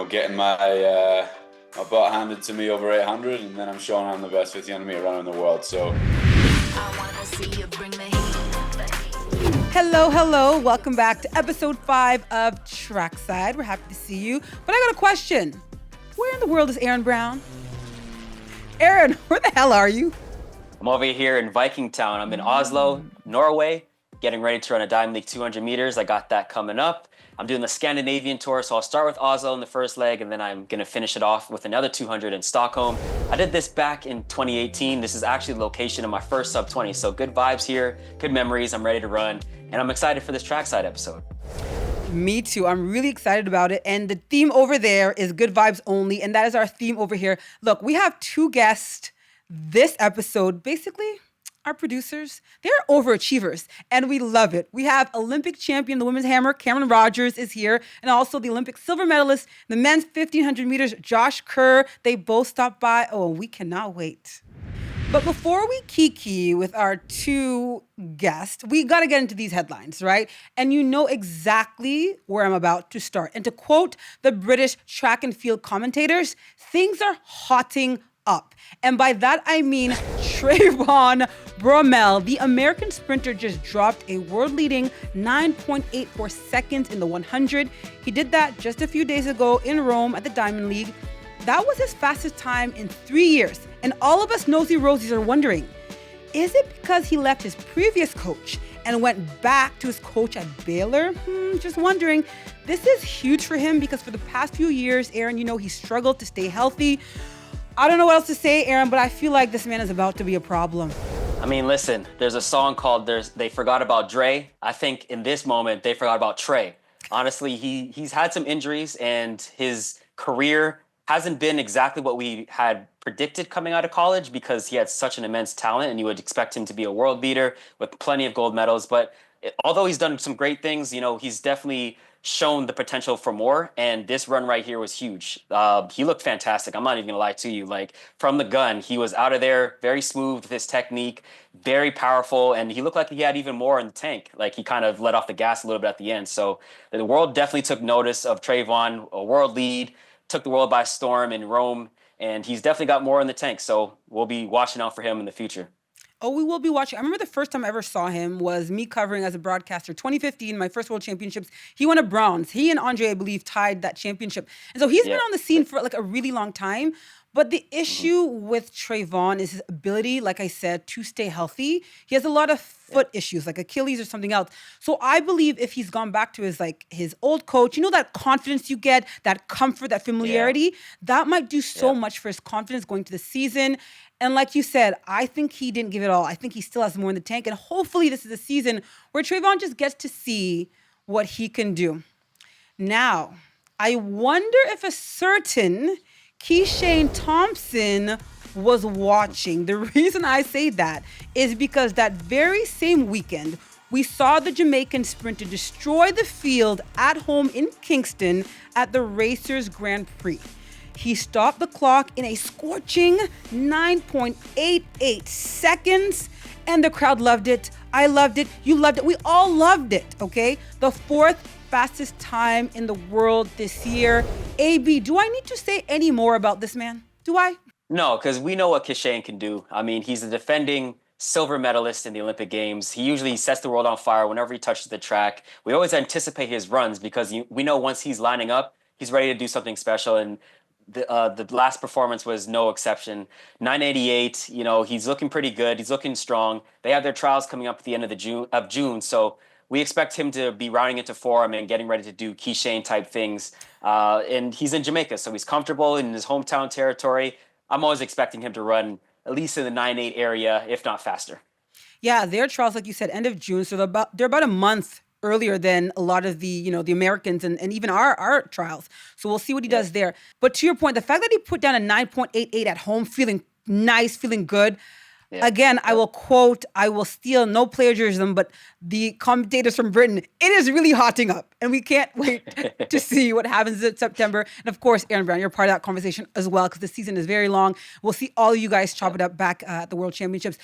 getting my butt handed to me over 800, and then I'm showing I'm the best 1500 meter runner in the world. So. Hello. Welcome back to episode 5 of Trackside. We're happy to see you. But I got a question. Where in the world is Aaron Brown? Aaron, where the hell are you? I'm over here in Viking Town. I'm in Oslo, Norway, getting ready to run a Diamond League 200 meters. I got that coming up. I'm doing the Scandinavian tour, so I'll start with Oslo in the first leg, and then I'm going to finish it off with another 200 in Stockholm. I did this back in 2018. This is actually the location of my first sub 20, so good vibes here, good memories. I'm ready to run, and I'm excited for this Trackside episode. Me too. I'm really excited about it. And the theme over there is good vibes only, and that is our theme over here. Look, we have 2 guests this episode. Basically, our producers, they're overachievers, and we love it. We have Olympic champion, the women's hammer, Camryn Rogers is here, and also the Olympic silver medalist, the men's 1500 meters, Josh Kerr. They both stopped by. Oh, we cannot wait. But before we kiki with our 2 guests, we got to get into these headlines, right? And you know exactly where I'm about to start. And to quote the British track and field commentators, things are hotting up. And by that, I mean Trayvon Bromell, the American sprinter, just dropped a world-leading 9.84 seconds in the 100. He did that just a few days ago in Rome at the Diamond League. That was his fastest time in 3 years. And all of us nosy rosies are wondering, is it because he left his previous coach and went back to his coach at Baylor? Just wondering. This is huge for him because for the past few years, Aaron, he struggled to stay healthy. I don't know what else to say, Aaron, but I feel like this man is about to be a problem. I mean, listen, there's a song called They Forgot About Dre. I think in this moment, they forgot about Trey. Honestly, he's had some injuries, and his career hasn't been exactly what we had predicted coming out of college because he had such an immense talent, and you would expect him to be a world beater with plenty of gold medals. But although he's done some great things, he's definitely shown the potential for more, and this run right here was huge. He looked fantastic. I'm not even gonna lie to you. Like, from the gun, he was out of there, very smooth with his technique, very powerful, and he looked like he had even more in the tank. Like, he kind of let off the gas a little bit at the end. So the world definitely took notice of Trayvon, a world lead, took the world by storm in Rome, and he's definitely got more in the tank. So we'll be watching out for him in the future. Oh, we will be watching. I remember the first time I ever saw him was me covering as a broadcaster, 2015, my first World Championships. He won a bronze. He and Andre, I believe, tied that championship. And so he's been on the scene for like a really long time. But the issue with Trayvon is his ability, like I said, to stay healthy. He has a lot of foot issues, like Achilles or something else. So I believe if he's gone back to his old coach, that confidence you get, that comfort, that familiarity, that might do so much for his confidence going to the season. And like you said, I think he didn't give it all. I think he still has more in the tank. And hopefully this is a season where Trayvon just gets to see what he can do. Now, I wonder if a certain Kishane Thompson was watching. The reason I say that is because that very same weekend, we saw the Jamaican sprinter destroy the field at home in Kingston at the Racers Grand Prix. He stopped the clock in a scorching 9.88 seconds, and the crowd loved it. I loved it. You loved it. We all loved it, okay? The 4th fastest time in the world this year. AB, do I need to say any more about this man? Do I? No, because we know what Kishane can do. I mean, he's a defending silver medalist in the Olympic Games. He usually sets the world on fire whenever he touches the track. We always anticipate his runs because we know once he's lining up, he's ready to do something special. And the last performance was no exception. 988, he's looking pretty good. He's looking strong. They have their trials coming up at the end of June, so we expect him to be rounding into form and getting ready to do Kishane type things. And he's in Jamaica, so he's comfortable in his hometown territory. I'm always expecting him to run at least in the 9.8 area, if not faster. Yeah, their trials, like you said, end of June, so they're about a month earlier than a lot of the Americans and even our trials. So we'll see what he does there. But to your point, the fact that he put down a 9.88 at home, feeling nice, feeling good, Yeah. Again, I will quote, I will steal, no plagiarism, but the commentators from Britain, it is really hotting up. And we can't wait to see what happens in September. And of course, Aaron Brown, you're part of that conversation as well, because the season is very long. We'll see all of you guys chop it up back at the World Championships.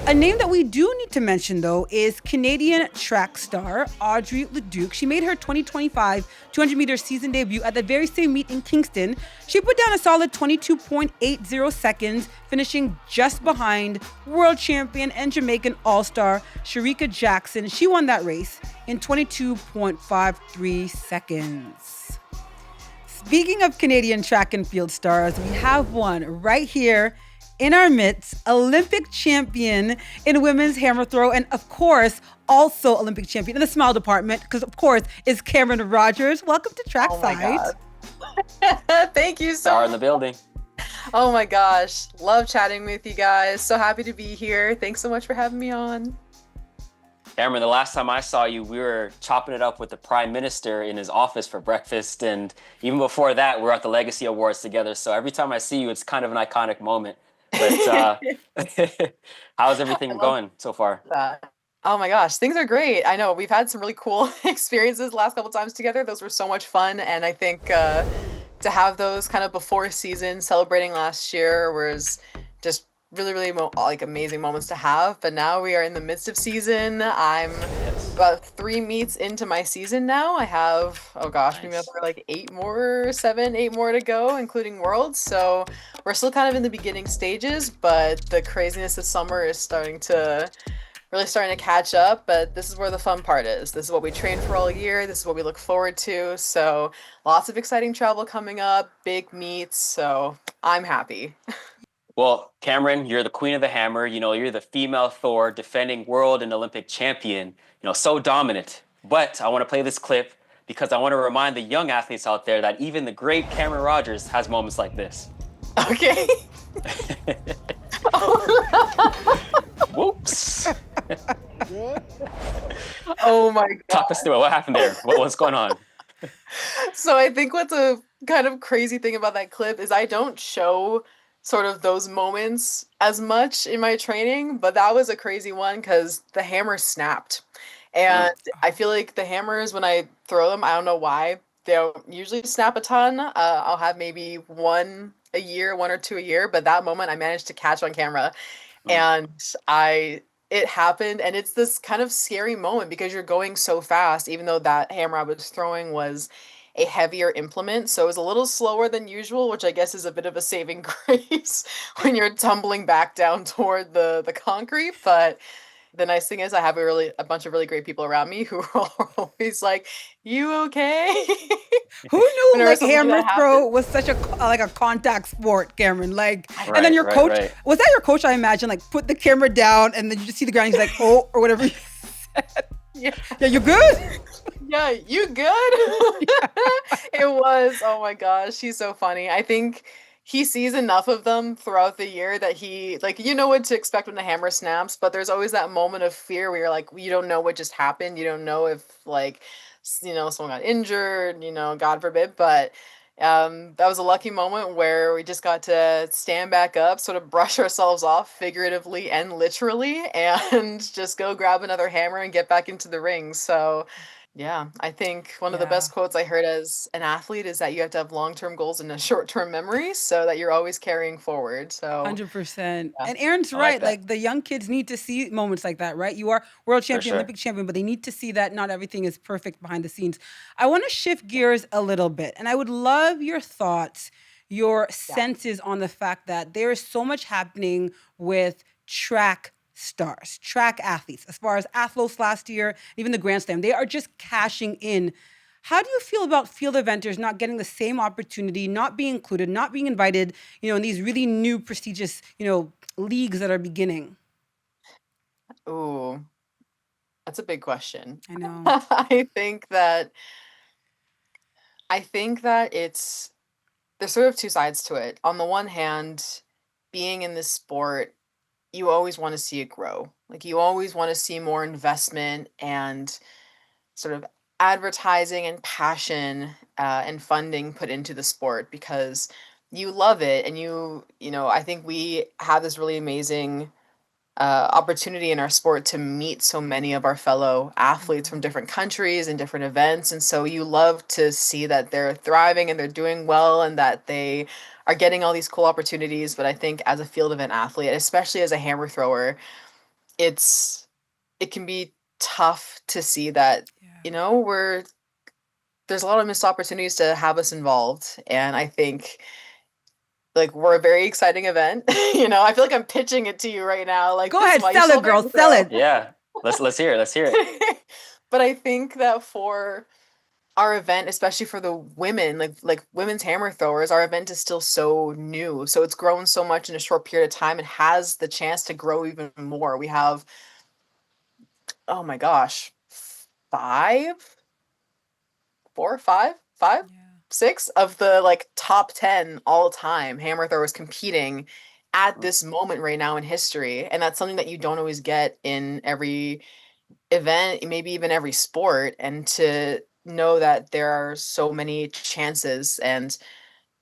A name that we do need to mention, though, is Canadian track star Audrey Leduc. She made her 2025 200-meter season debut at the very same meet in Kingston. She put down a solid 22.80 seconds, finishing just behind world champion and Jamaican all-star Sharika Jackson. She won that race in 22.53 seconds. Speaking of Canadian track and field stars, we have one right here in our midst, Olympic champion in women's hammer throw, and of course, also Olympic champion in the smile department, because of course, is Camryn Rogers. Welcome to Trackside. Thank you so Star much. in the building. Oh my gosh. Love chatting with you guys. So happy to be here. Thanks so much for having me on. Cameron, the last time I saw you, we were chopping it up with the Prime Minister in his office for breakfast. And even before that, we were at the Legacy Awards together. So every time I see you, it's kind of an iconic moment. But how's everything going so far? Oh my gosh, things are great. I know we've had some really cool experiences the last couple times together. Those were so much fun. And I think to have those kind of before season celebrating last year was just really like amazing moments to have. But now we are in the midst of season. I'm about 3 meets into my season now. I have, oh gosh, maybe like 8 more to go, including Worlds. So we're still kind of in the beginning stages, but the craziness of summer is really starting to catch up. But this is where the fun part is. This is what we train for all year. This is what we look forward to. So lots of exciting travel coming up, big meets. So I'm happy. Well, Camryn, you're the queen of the hammer. You know, you're the female Thor, defending world and Olympic champion. You know, so dominant. But I want to play this clip because I want to remind the young athletes out there that even the great Camryn Rogers has moments like this. Okay. Whoops. Oh my God. Talk us through it. What happened there? What's going on? So I think what's a kind of crazy thing about that clip is I don't show sort of those moments as much in my training, but that was a crazy one because the hammer snapped. And I feel like the hammers, when I throw them, I don't know why, they don't usually snap a ton. I'll have maybe 1 or 2 a year, but that moment I managed to catch on camera. And it happened, and it's this kind of scary moment because you're going so fast, even though that hammer I was throwing was a heavier implement. So it was a little slower than usual, which I guess is a bit of a saving grace when you're tumbling back down toward the concrete. But the nice thing is I have a bunch of really great people around me who are always like, "You okay?" Who knew like hammer that throw was such a contact sport, Camryn? Like, Right, and then your coach right. was that your coach? I imagine like put the camera down and then you just see the ground. He's like, oh, or whatever he said. Yeah. Yeah, you good? Yeah, you good? It was, oh my gosh, he's so funny. I think he sees enough of them throughout the year that he, like, you know what to expect when the hammer snaps, but there's always that moment of fear where you're like, you don't know what just happened. You don't know if, like, someone got injured, God forbid. But that was a lucky moment where we just got to stand back up, sort of brush ourselves off figuratively and literally, and just go grab another hammer and get back into the ring. So yeah, I think one of the best quotes I heard as an athlete is that you have to have long-term goals and a short-term memory so that you're always carrying forward. So 100%. Yeah. And Aaron's I like right. that. Like the young kids need to see moments like that, right? You are world champion, sure. Olympic champion, but they need to see that not everything is perfect behind the scenes. I want to shift gears a little bit, and I would love your thoughts, your senses on the fact that there is so much happening with track stars, track athletes, as far as Athlos last year, even the Grand Slam. They are just cashing in. How do you feel about field eventers not getting the same opportunity, not being included, not being invited, in these really new prestigious, leagues that are beginning? Ooh, that's a big question. I know. I think that there's sort of two sides to it. On the one hand, being in this sport, you always want to see it grow. Like you always want to see more investment and sort of advertising and passion and funding put into the sport because you love it. And I think we have this really amazing opportunity in our sport to meet so many of our fellow athletes from different countries and different events. And so you love to see that they're thriving and they're doing well and that they are getting all these cool opportunities. But I think as a field event athlete, especially as a hammer thrower, it can be tough to see that, there's a lot of missed opportunities to have us involved. And I think like we're a very exciting event. I feel like I'm pitching it to you right now. Like, Go ahead, sell it, girl, sell it. Yeah, let's hear it. But I think that for our event, especially for the women, like women's hammer throwers, our event is still so new. So it's grown so much in a short period of time and has the chance to grow even more. We have, oh my gosh, 6 of the like top 10 all time hammer throwers competing at this moment right now in history. And that's something that you don't always get in every event, maybe even every sport. And to know that there are so many chances and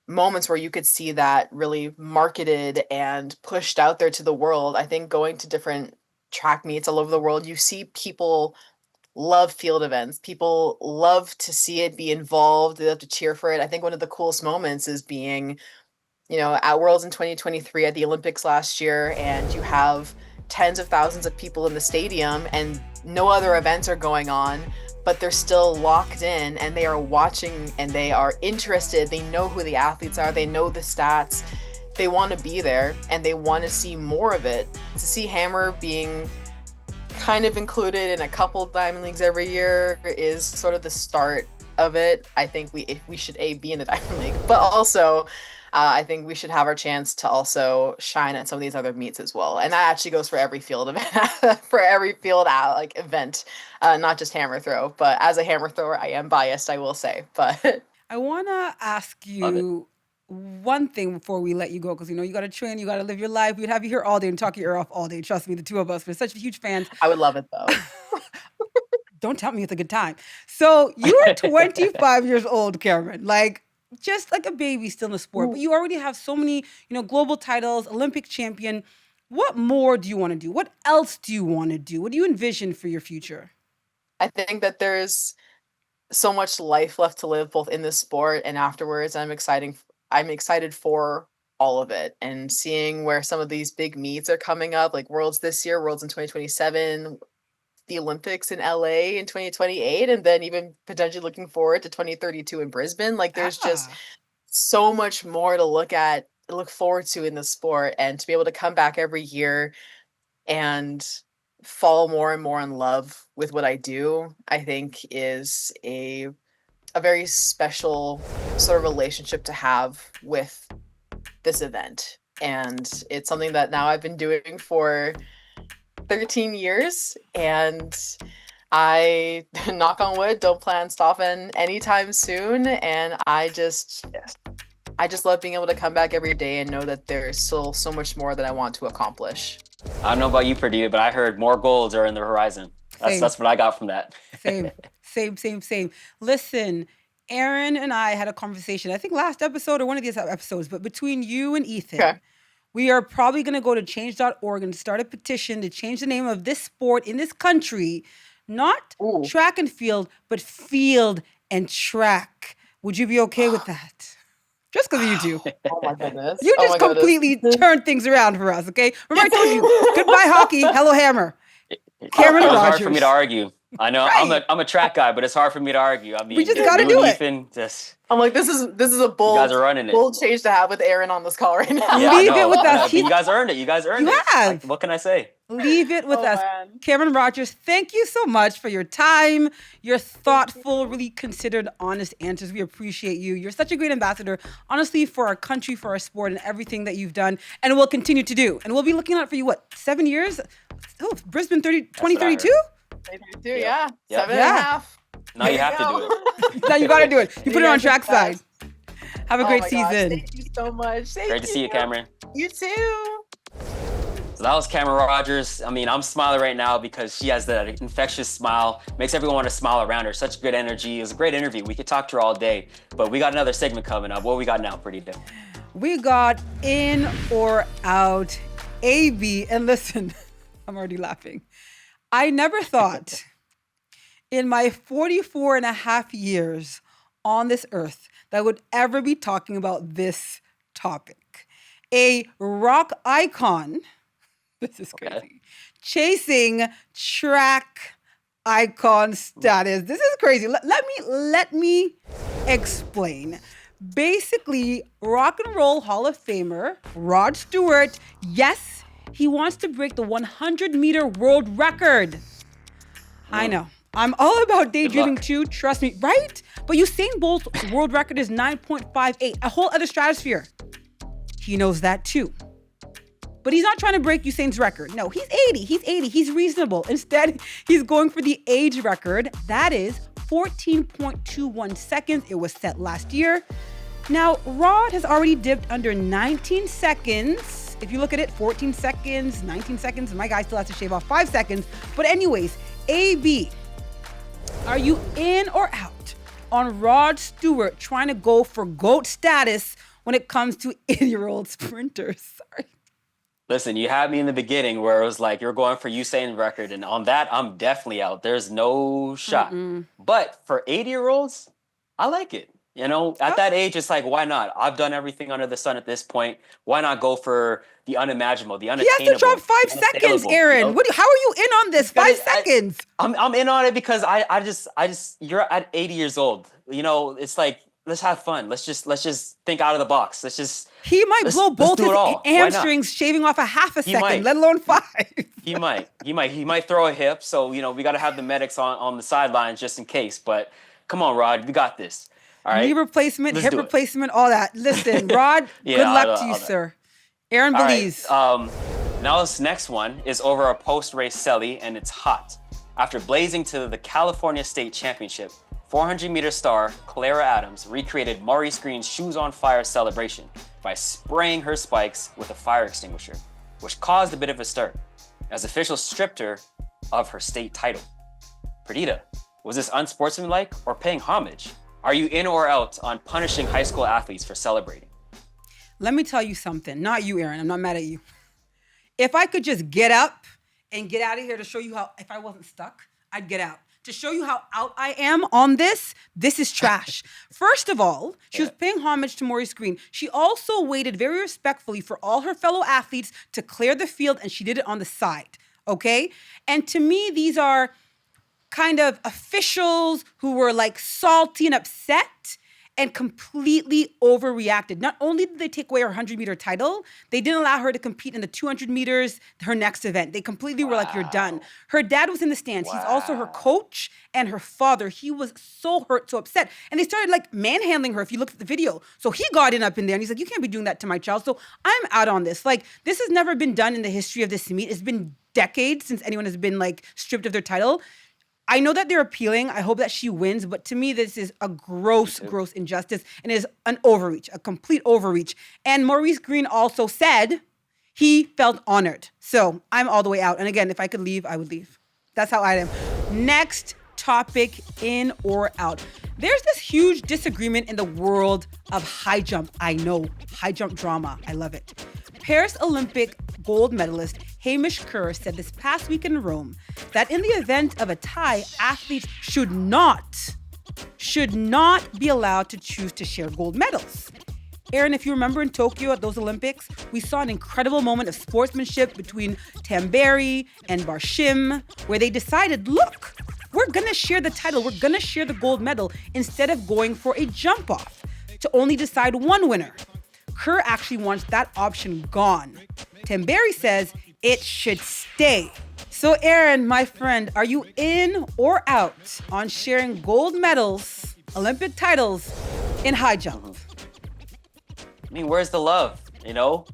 moments where you could see that really marketed and pushed out there to the world. I think going to different track meets all over the world, you see people love field events. People love to see it, be involved. They love to cheer for it. I think one of the coolest moments is being, at Worlds in 2023 at the Olympics last year, and you have tens of thousands of people in the stadium and no other events are going on, but they're still locked in and they are watching and they are interested. They know who the athletes are. They know the stats. They want to be there and they want to see more of it. To see hammer being kind of included in a couple diamond leagues every year is sort of the start of it. I think we should be in the diamond league, but also I think we should have our chance to also shine at some of these other meets as well. And that actually goes for every field event, for every field event, not just hammer throw. But as a hammer thrower, I am biased, I will say. But I want to ask you one thing before we let you go, because you got to train, you got to live your life. We'd have you here all day and talk your ear off all day. Trust me, the two of us, we're such huge fans. I would love it though. Don't tell me it's a good time. So you are 25 years old, Camryn, like just like a baby still in the sport, but you already have so many, global titles, Olympic champion. What more do you want to do? What else do you want to do? What do you envision for your future? I think that there's so much life left to live, both in this sport and afterwards. I'm excited for all of it and seeing where some of these big meets are coming up, like Worlds this year, Worlds in 2027, the Olympics in LA in 2028, and then even potentially looking forward to 2032 in Brisbane. Like there's just so much more to look forward to in the sport, and to be able to come back every year and fall more and more in love with what I do, I think is a very special sort of relationship to have with this event. And it's something that now I've been doing for 13 years, and I, knock on wood, don't plan stopping anytime soon. And I just love being able to come back every day and know that there's still so much more that I want to accomplish. I don't know about you, Perdita, but I heard more goals are in the horizon. That's what I got from that. Same. Listen, Aaron and I had a conversation, I think last episode or one of these episodes, but between you and Ethan, we are probably going to go to change.org and start a petition to change the name of this sport in this country, not track and field, but field and track. Would you be okay with that? Just because of you two. Oh my goodness. You just completely turned things around for us, okay? Remember I told you, goodbye hockey, hello hammer. Camryn It was Rogers. hard for me to argue. I know Right. I'm a track guy, but it's hard for me to argue. I mean, We just gotta do it. Ethan, I'm like, this is a bold, you guys are running it. bold change to have with Aaron on this call right now. Yeah, Leave I know, it with I know, us. but you guys earned it. You have. Like, what can I say? Leave it with us. Man. Camryn Rogers, thank you so much for your time, your thoughtful, really considered, honest answers. We appreciate you. You're such a great ambassador, honestly, for our country, for our sport, and everything that you've done and will continue to do. And we'll be looking out for you, 7 years? Oh, Brisbane 2032? 2032, yeah. Yep. 7.5. Now you have to do it. Now you got to do it. You put it on Trackside. Have a great my gosh, season. thank you so much. Great to see you, Camryn. You too. So that was Camryn Rogers. I mean, I'm smiling right now because she has that infectious smile, makes everyone want to smile around her. Such good energy. It was a great interview. We could talk to her all day, but we got another segment coming up. What we got now, Perdita? We got in or out AB. And listen, I'm already laughing. I never thought in my 44 and a half years on this earth that I would ever be talking about this topic. A rock icon, this is crazy, Okay. chasing track icon status. This is crazy. Let me explain. Basically, Rock and Roll Hall of Famer Rod Stewart, yes, he wants to break the 100-meter world record. I know. I'm all about daydreaming too, trust me, right? But Usain Bolt's world record is 9.58, a whole other stratosphere. He knows that too. But he's not trying to break Usain's record. No, he's 80. He's reasonable. Instead, he's going for the age record. That is 14.21 seconds. It was set last year. Now, Rod has already dipped under 19 seconds. If you look at it, 14 seconds, 19 seconds. My guy still has to shave off 5 seconds. But anyways, AB, are you in or out on Rod Stewart trying to go for GOAT status when it comes to 80-year-old sprinters? Sorry. Listen, you had me in the beginning where it was like, you're going for Usain record. And on that, I'm definitely out. There's no shot. But for 80-year-olds, I like it. You know, at that age, it's like, why not? I've done everything under the sun at this point. Why not go for the unimaginable, the unattainable? He has to drop 5 seconds, Aaron. You know? How are you in on this? 5 seconds. I'm in on it because I just you're at 80 years old. You know, it's like, let's have fun. Let's just think out of the box. He might blow both his Why hamstrings shaving off a half a second, might. let alone 5. He might throw a hip. So, you know, we got to have the medics on the sidelines just in case. But come on, Rod, we got this. All right. Knee replacement, Let's hip do it. replacement, all that. Listen, Rod, Yeah, good luck to you, sir. Aaron believes. Now this next one is over a post-race celly, and it's hot. After blazing to the California State Championship, 400-meter star Clara Adams recreated Maurice Green's shoes on fire celebration by spraying her spikes with a fire extinguisher, which caused a bit of a stir, as officials stripped her of her state title. Perdita, was this unsportsmanlike or paying homage? Are you in or out on punishing high school athletes for celebrating? Let me tell you something. Not you, Aaron. I'm not mad at you. If I could just get up and get out of here to show you how, if I wasn't stuck, I'd get out. To show you how out I am on this is trash. First of all, she was paying homage to Maurice Green. She also waited very respectfully for all her fellow athletes to clear the field, and she did it on the side, okay? And to me, these are kind of officials who were like salty and upset and completely overreacted. Not only did they take away her 100-meter title, they didn't allow her to compete in the 200 meters, her next event. They completely were like, you're done. Her dad was in the stands. He's also her coach and her father. He was so hurt, so upset. And they started like manhandling her if you look at the video. So he got up in there and he's like, you can't be doing that to my child. So I'm out on this. Like, this has never been done in the history of this meet. It's been decades since anyone has been like stripped of their title. I know that they're appealing. I hope that she wins. But to me, this is a gross injustice and is an overreach, a complete overreach. And Maurice Green also said he felt honored. So I'm all the way out. And again, if I could leave, I would leave. That's how I am. Next topic, in or out. There's this huge disagreement in the world of high jump. I know, high jump drama. I love it. Paris Olympic gold medalist Hamish Kerr said this past week in Rome that in the event of a tie, athletes should not be allowed to choose to share gold medals. Aaron, if you remember in Tokyo at those Olympics, we saw an incredible moment of sportsmanship between Tamberi and Barshim, where they decided, look, we're gonna share the title, we're gonna share the gold medal instead of going for a jump off to only decide one winner. Kerr actually wants that option gone. Tamberi says it should stay. So Aaron, my friend, are you in or out on sharing gold medals, Olympic titles in high jump? I mean, where's the love? You know,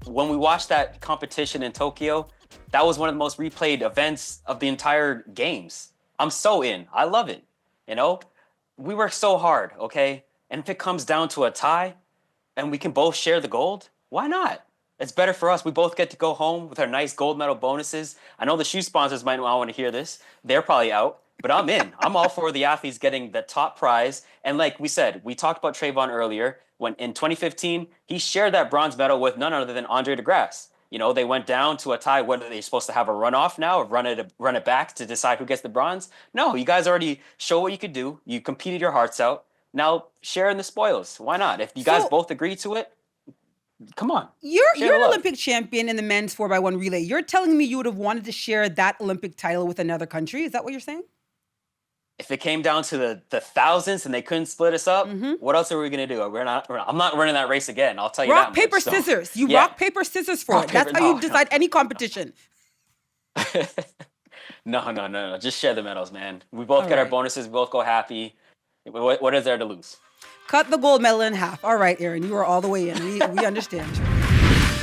when we watched that competition in Tokyo, that was one of the most replayed events of the entire games. I'm so in. I love it. You know, we work so hard, okay? And if it comes down to a tie and we can both share the gold, why not? It's better for us. We both get to go home with our nice gold medal bonuses. I know the shoe sponsors might not want to hear this. They're probably out, but I'm in. I'm all for the athletes getting the top prize. And like we said, we talked about Trayvon earlier. When in 2015, he shared that bronze medal with none other than Andre DeGrasse. They went down to a tie. What are they supposed to have a runoff now or run it back to decide who gets the bronze? No, you guys already show what you could do. You competed your hearts out. Now share in the spoils. Why not? If you guys both agree to it, come on. You're an Olympic champion in the men's 4x1 relay. You're telling me you would have wanted to share that Olympic title with another country? Is that what you're saying? If it came down to the thousands and they couldn't split us up, what else are we gonna do? I'm not running that race again. I'll tell you rock, that. Paper, scissors. You rock, paper, scissors for it. That's how you decide any competition. No. Just share the medals, man. We both get our bonuses. We both go happy. What is there to lose? Cut the gold medal in half. All right, Aaron, you are all the way in. We understand.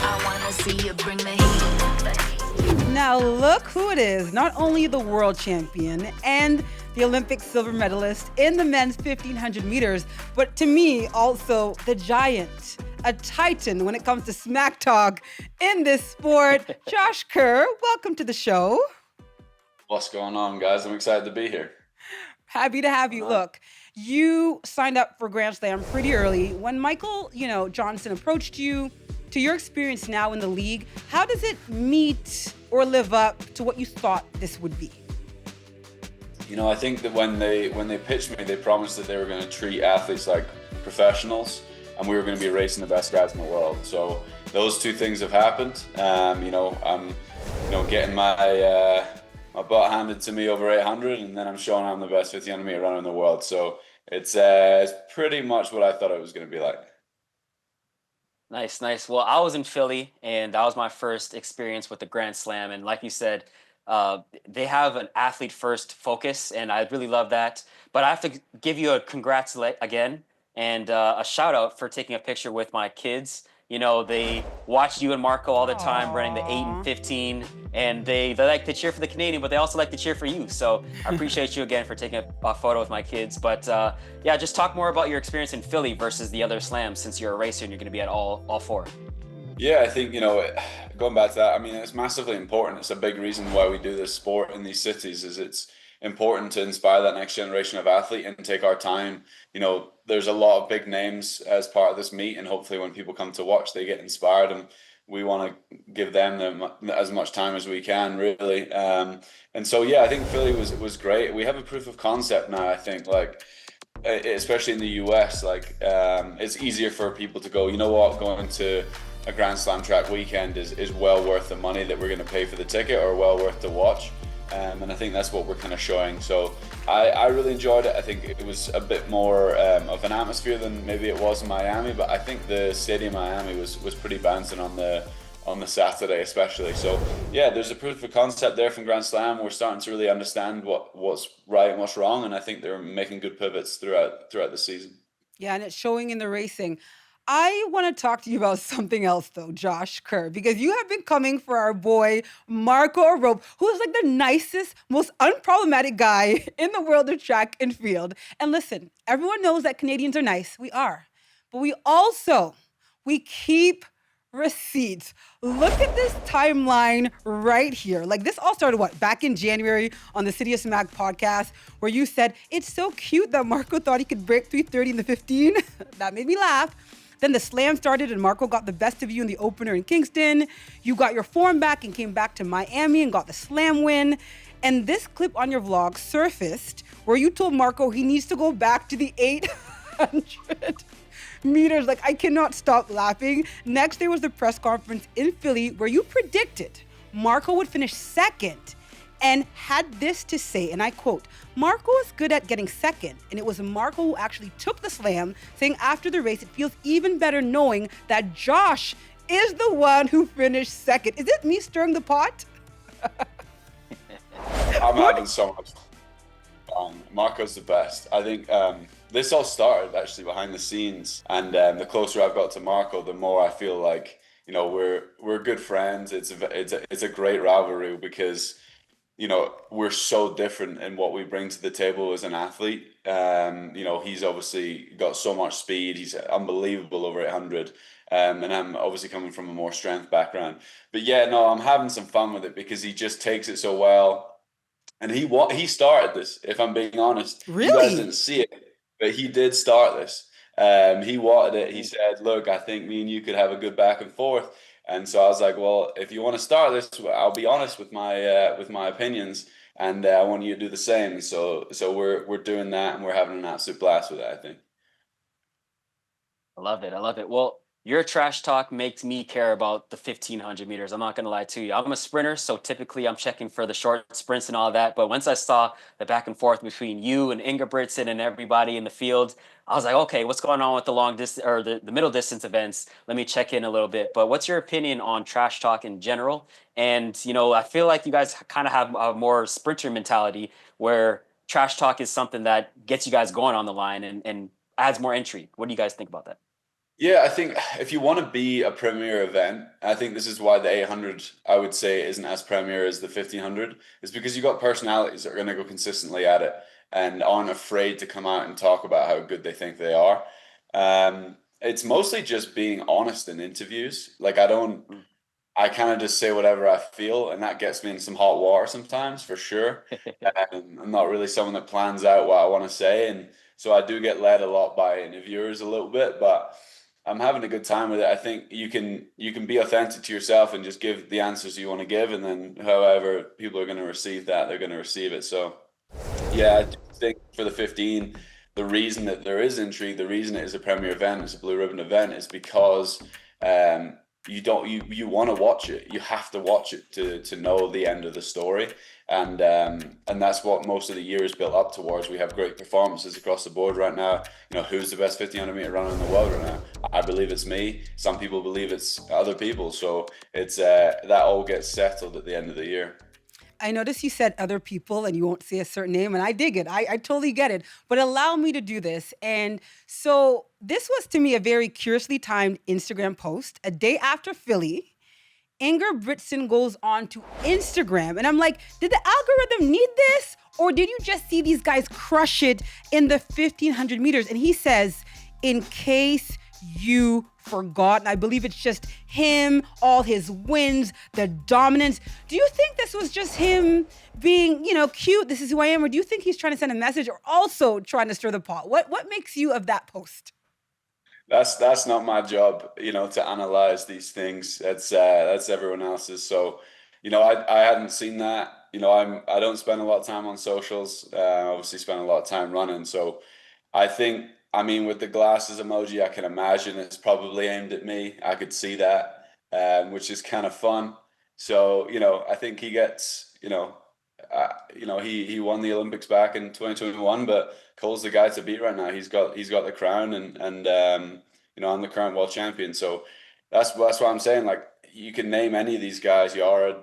I wanna see you bring the heat. Now look who it is. Not only the world champion and the Olympic silver medalist in the men's 1500 meters, but to me also the giant, a titan when it comes to smack talk in this sport. Josh Kerr, welcome to the show. What's going on, guys? I'm excited to be here. Happy to have you. Look, you signed up for Grand Slam pretty early. When Michael, Johnson approached you, to your experience now in the league, how does it meet or live up to what you thought this would be? I think that when they pitched me, they promised that they were going to treat athletes like professionals, and we were going to be racing the best guys in the world. So those two things have happened. I'm getting my butt handed to me over 800, and then I'm showing I'm the best 1500 meter runner in the world. So it's pretty much what I thought it was going to be like. Nice. Well, I was in Philly, and that was my first experience with the Grand Slam. And like you said, they have an athlete-first focus, and I really love that. But I have to give you a congrats again and a shout-out for taking a picture with my kids. They watch you and Marco all the time running the 8 and 15, and they like to cheer for the Canadian, but they also like to cheer for you. So I appreciate you again for taking a photo with my kids. But just talk more about your experience in Philly versus the other slams, since you're a racer and you're going to be at all four. Yeah, I think, going back to that, it's massively important. It's a big reason why we do this sport in these cities, is it's important to inspire that next generation of athlete and take our time. There's a lot of big names as part of this meet, and hopefully when people come to watch, they get inspired, and we want to give them as much time as we can, really. I think Philly was great. We have a proof of concept now, I think, especially in the US, it's easier for people to go, going to a Grand Slam track weekend is well worth the money that we're going to pay for the ticket, or well worth to watch. And I think that's what we're kind of showing. So I really enjoyed it. I think it was a bit more of an atmosphere than maybe it was in Miami, but I think the stadium in Miami was pretty bouncing on the Saturday especially. So yeah, there's a proof of concept there from Grand Slam. We're starting to really understand what's right and what's wrong, and I think they're making good pivots throughout the season. Yeah, and it's showing in the racing. I want to talk to you about something else, though, Josh Kerr, because you have been coming for our boy, Marco Arop, who is the nicest, most unproblematic guy in the world of track and field. And listen, everyone knows that Canadians are nice. We are. But we keep receipts. Look at this timeline right here. This all started, back in January on the City of Smack podcast, where you said, it's so cute that Marco thought he could break 3:30 in the 15. That made me laugh. Then the slam started and Marco got the best of you in the opener in Kingston. You got your form back and came back to Miami and got the slam win. And this clip on your vlog surfaced where you told Marco he needs to go back to the 800 meters. I cannot stop laughing. Next day was the press conference in Philly where you predicted Marco would finish second and had this to say, and I quote, Marco is good at getting second, and it was Marco who actually took the slam, saying after the race, it feels even better knowing that Josh is the one who finished second. Is it me stirring the pot? I'm having so much fun. Marco's the best. I think this all started actually behind the scenes, and the closer I've got to Marco, the more I feel like, we're good friends. It's a great rivalry because we're so different in what we bring to the table as an athlete. He's obviously got so much speed. He's unbelievable over 800. And I'm obviously coming from a more strength background. But yeah, no, I'm having some fun with it because he just takes it so well. And he started this, if I'm being honest. Really? You guys didn't see it, but he did start this. He wanted it. He said, look, I think me and you could have a good back and forth. And so I was like, well, if you want to start this, I'll be honest with my opinions, and I want you to do the same. So we're doing that, and we're having an absolute blast with it, I think. I love it. I love it. Well, your trash talk makes me care about the 1500 meters. I'm not going to lie to you. I'm a sprinter, so typically I'm checking for the short sprints and all that. But once I saw the back and forth between you and Ingebrigtsen and everybody in the field, I was like, okay, what's going on with the long distance or the middle distance events? Let me check in a little bit. But what's your opinion on trash talk in general? And, I feel like you guys kind of have a more sprinter mentality where trash talk is something that gets you guys going on the line and adds more intrigue. What do you guys think about that? Yeah, I think if you want to be a premier event, I think this is why the 800, I would say, isn't as premier as the 1500, is because you've got personalities that are going to go consistently at it and aren't afraid to come out and talk about how good they think they are. It's mostly just being honest in interviews. Like, I kind of just say whatever I feel, and that gets me in some hot water sometimes, for sure. I'm not really someone that plans out what I want to say, and so I do get led a lot by interviewers a little bit, but I'm having a good time with it. I think you can be authentic to yourself and just give the answers you want to give, and then however people are going to receive that, they're going to receive it. So yeah, I do think for the 15, the reason that there is intrigue, the reason it is a premier event, it's a blue ribbon event, is because you want to watch it. You have to watch it to know the end of the story, and that's what most of the year is built up towards. We have great performances across the board right now. Who's the best 1500-meter runner in the world right now? I believe it's me. Some people believe it's other people. So it's that all gets settled at the end of the year. I noticed you said other people and you won't say a certain name, and I dig it. I totally get it. But allow me to do this. And so this was to me a very curiously timed Instagram post. A day after Philly, Ingebrigtsen goes on to Instagram. And I'm like, did the algorithm need this? Or did you just see these guys crush it in the 1500 meters? And he says, in case you forgot, and I believe it's just him, all his wins, the dominance. Do you think this was just him being, cute? This is who I am. Or do you think he's trying to send a message or also trying to stir the pot? What makes you of that post? That's not my job, to analyze these things. That's everyone else's. So, I hadn't seen that. I don't spend a lot of time on socials. Obviously spend a lot of time running. So I mean, with the glasses emoji, I can imagine it's probably aimed at me. I could see that, which is kind of fun. So, I think he gets, he won the Olympics back in 2021, but Cole's the guy to beat right now. He's got the crown, and I'm the current world champion. So that's what I'm saying. Like, you can name any of these guys, Yara,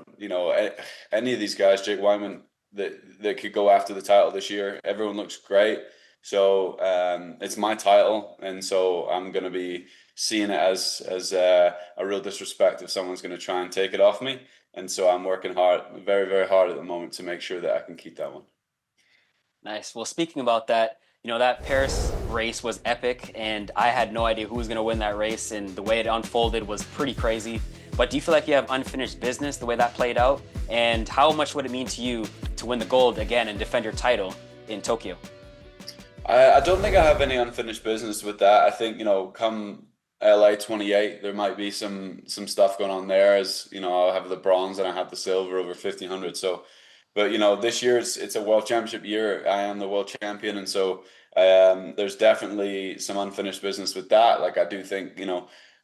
any of these guys, Jake Wyman, that could go after the title this year. Everyone looks great. So it's my title, and so I'm going to be seeing it as a real disrespect if someone's going to try and take it off me. And so I'm working hard, very, very hard at the moment to make sure that I can keep that one. Nice. Well, speaking about that, that Paris race was epic, and I had no idea who was going to win that race, and the way it unfolded was pretty crazy. But do you feel like you have unfinished business the way that played out? And how much would it mean to you to win the gold again and defend your title in Tokyo? I don't think I have any unfinished business with that. I think, come LA 28, there might be some stuff going on there, as, I'll have the bronze and I have the silver over 1500. So, but, this year it's a world championship year. I am the world champion. And so there's definitely some unfinished business with that. Like, I do think,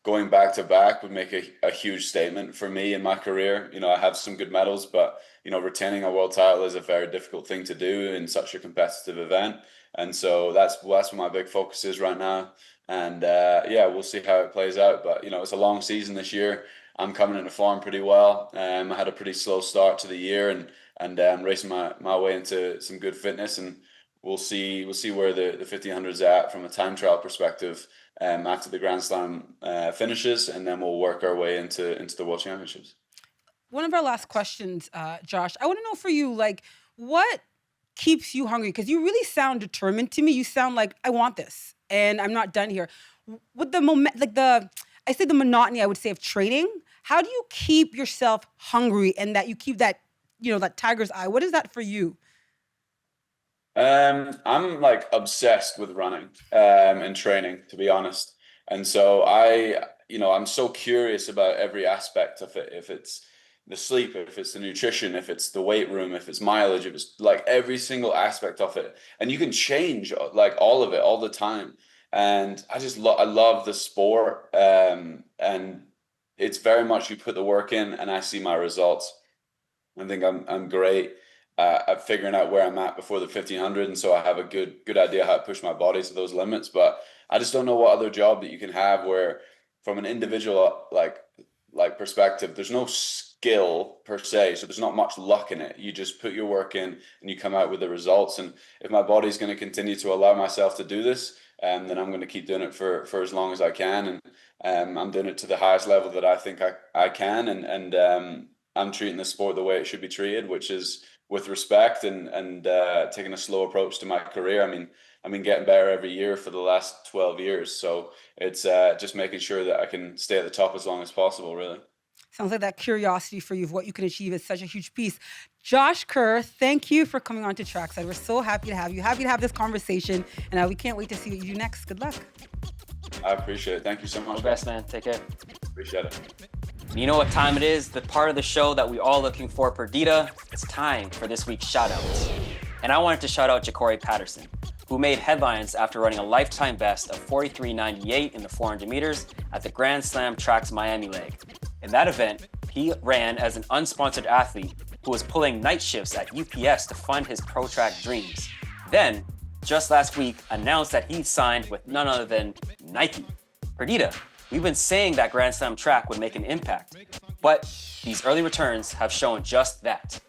going back to back would make a huge statement for me in my career. I have some good medals, but, retaining a world title is a very difficult thing to do in such a competitive event. And so that's what my big focus is right now. And we'll see how it plays out. But, it's a long season this year. I'm coming into form pretty well. I had a pretty slow start to the year and racing my way into some good fitness. And we'll see where the 1500 is at from a time trial perspective after the Grand Slam finishes. And then we'll work our way into the World Championships. One of our last questions, Josh, I want to know for you, like, what keeps you hungry? Because you really sound determined to me. You sound like, I want this and I'm not done here. With the the monotony, I would say, of training, how do you keep yourself hungry and that you keep that, that tiger's eye? What is that for you? I'm like obsessed with running and training, to be honest. And so I'm so curious about every aspect of it. If it's the sleep, if it's the nutrition, if it's the weight room, if it's mileage, if it's like every single aspect of it. And you can change like all of it all the time. And I love the sport. And it's very much you put the work in and I see my results. I think I'm great at figuring out where I'm at before the 1500, and so I have a good idea how to push my body to those limits. But I just don't know what other job that you can have where, from an individual like perspective, there's no skill per se, so there's not much luck in it. You just put your work in and you come out with the results. And if my body's going to continue to allow myself to do this, then I'm going to keep doing it for as long as I can. And I'm doing it to the highest level that I think I can. And I'm treating the sport the way it should be treated, which is with respect and taking a slow approach to my career. I've been getting better every year for the last 12 years. So it's just making sure that I can stay at the top as long as possible, really. Sounds like that curiosity for you of what you can achieve is such a huge piece. Josh Kerr, thank you for coming on to Trackside. We're so happy to have you. Happy to have this conversation. And we can't wait to see what you do next. Good luck. I appreciate it. Thank you so much. All the best, man. Take care. Appreciate it. You know what time it is? The part of the show that we all looking for, Perdita. It's time for this week's shout-outs. And I wanted to shout out Jacory Patterson, who made headlines after running a lifetime best of 43.98 in the 400 meters at the Grand Slam Tracks Miami leg. In that event, he ran as an unsponsored athlete who was pulling night shifts at UPS to fund his pro track dreams. Then, just last week, announced that he'd signed with none other than Nike. Perdita, we've been saying that Grand Slam track would make an impact, but these early returns have shown just that.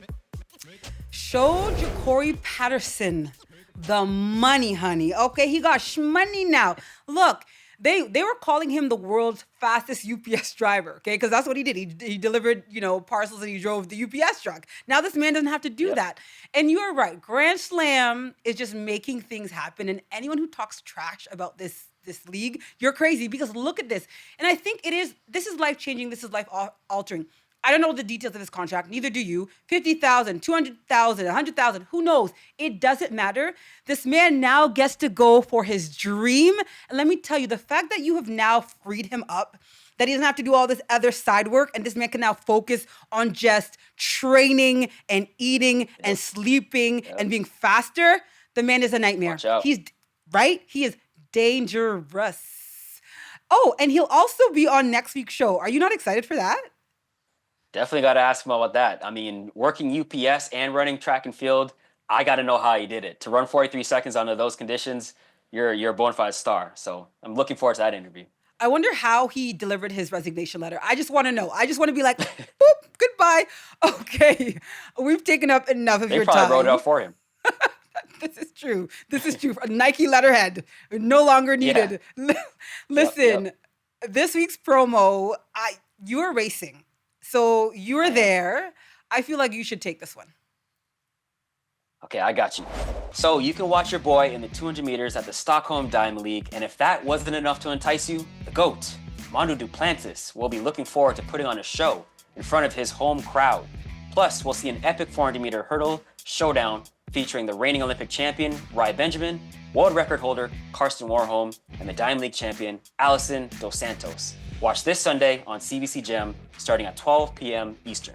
Show Jacory Patterson the money, honey. Okay, he got shmoney now. Look, they were calling him the world's fastest UPS driver, okay? Because that's what he did. He delivered, parcels and he drove the UPS truck. Now this man doesn't have to do that. And you are right. Grand Slam is just making things happen. And anyone who talks trash about this league, you're crazy, because look at this. And I think this is life-changing. This is life-altering. I don't know the details of his contract. Neither do you. 50,000, 200,000, 100,000. Who knows? It doesn't matter. This man now gets to go for his dream. And let me tell you, the fact that you have now freed him up, that he doesn't have to do all this other side work, and this man can now focus on just training and eating and sleeping and being faster. The man is a nightmare. Watch out. He is dangerous. Oh, and he'll also be on next week's show. Are you not excited for that? Definitely got to ask him about that. I mean, working UPS and running track and field, I got to know how he did it. To run 43 seconds under those conditions, you're a bona fide star. So I'm looking forward to that interview. I wonder how he delivered his resignation letter. I just want to know. I just want to be like, boop, goodbye. Okay, we've taken up enough of your time. They probably wrote it out for him. This is true. A Nike letterhead, no longer needed. Yeah. Listen, This week's promo, you were racing. So you were there. I feel like you should take this one. Okay, I got you. So you can watch your boy in the 200 meters at the Stockholm Diamond League. And if that wasn't enough to entice you, the GOAT, Mondo Duplantis, will be looking forward to putting on a show in front of his home crowd. Plus, we'll see an epic 400 meter hurdle showdown featuring the reigning Olympic champion, Rai Benjamin, world record holder, Karsten Warholm, and the Diamond League champion, Alison Dos Santos. Watch this Sunday on CBC Gem, starting at 12 p.m. Eastern.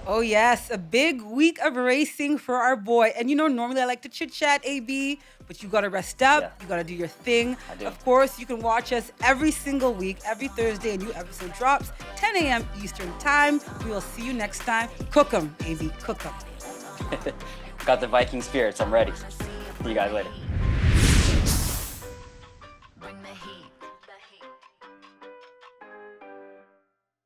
Oh yes, a big week of racing for our boy. And normally I like to chit-chat, AB, but you gotta rest up, You gotta do your thing. I do. Of course, you can watch us every single week. Every Thursday, a new episode drops, 10 a.m. Eastern time. We will see you next time. Cook 'em, AB, cook 'em. Got the Viking spirits, I'm ready. See you guys later.